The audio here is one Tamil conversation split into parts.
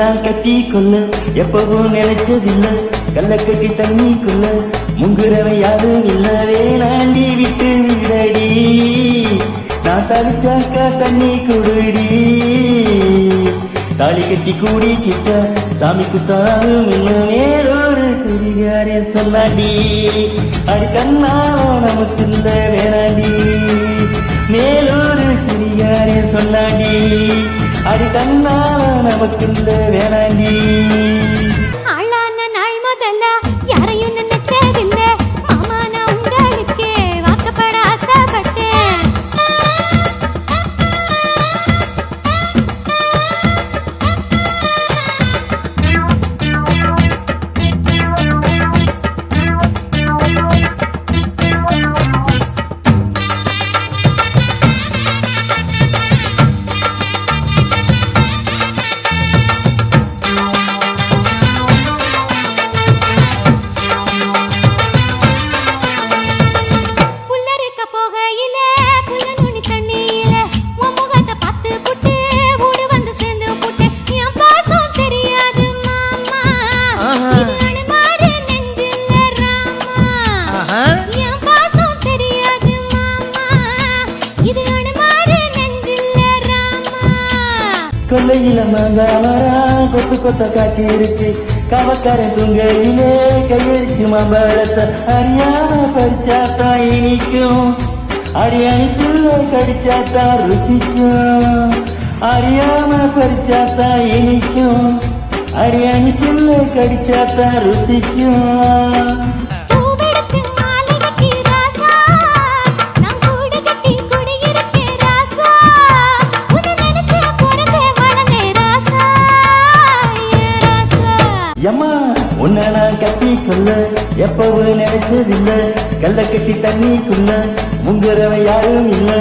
நான் கட்டி கொள்ள எப்பவும் நினைச்சதில்ல, கல்ல கட்டி தண்ணிக்குள்ள முங்குறவன் யாரும் இல்ல. வேணாண்டி விட்டு விடடி, நான் தவிச்சாக்கா தண்ணி குடுடி. தாலி கட்டி கூடி கிட்ட சாமி குத்தாலும் வேறொரு குடிகாரே சொன்னாடி. அது கண்ணாலும் நமக்கு இந்த வேணாண்டி, மேலொரு குடிகாரே சொன்னாடி. அது கண்ணாலும் நமக்கு இந்த வேணாண்டி. ஆளான நாள் முதல்ல யாரையும் நினைச்சதில்ல, மாமா நான் உங்களுக்கு வாக்கப்பட ஆசைப்பட்டேன். கொல்லையில மாங்காமரா கொத்து கொத்த காட்சி இருக்கு, கவக்காரன் துங்கையிலே கையெறிச்சு மாம்பழத்தை அறியாம பறிச்சாத்தா இனிக்கும். அடியணிக்குள்ள கடிச்சாத்தா ருசிக்கும், அறியாம பறிச்சாத்தா இனிக்கும். அடியணிக்குள்ள கடிச்சாத்தா ருசிக்கும். எம்மா உன்னை நான் கட்டி கொள்ள எப்பவும் நினைச்சதில்ல, கல்ல கட்டி தண்ணிக்குள்ள முங்குறவன் யாரும் இல்ல.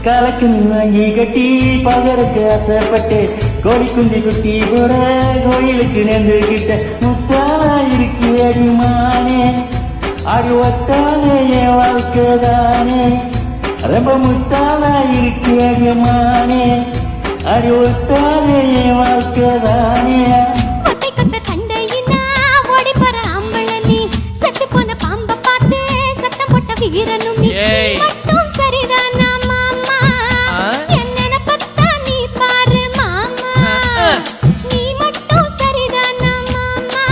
கலக்கு வாங்கி கட்டி பகருக்கு ஆசைப்பட்டு கோழி குஞ்சு குட்டி போற கோயிலுக்கு நேர்ந்துகிட்ட முட்டாளா இருக்கு அடிமானே. அடி ஒட்டானே என் வாழ்க்கை தானே, ரொம்ப முட்டாளா இருக்கு அடிமானே. அடி ஒட்டானே என் வாழ்க்கை தானே. வீரனும் மட்டும் சரிதானா மாமா, என்ன பத்தா நீ பாரு மாமா. நீ மட்டும் சரிதானா மாமா,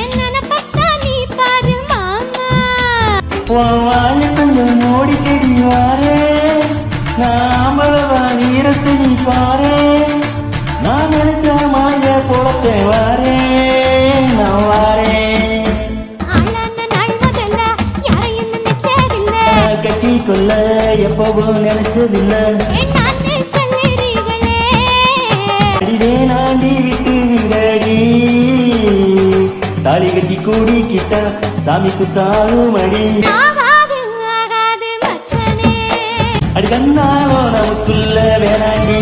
என்ன பத்தா நீ பாரு மாமா. வாழ கொஞ்சம் மோடிக்கடி வாரே, நாமளவா வீரத்தை நீ பாரு. நான் நினைச்ச மலைய போலத்தை வாரே, நான் வாரே. கட்டி கொள்ள எப்பவும் நினைச்சதில்ல, நாண்டி விட்டு விடடி. தாலி கட்டி கூடி கிட்ட சாமி குத்தாலும் அடி. அடி கண்ணாலும் நமக்குள்ள வேணாண்டி.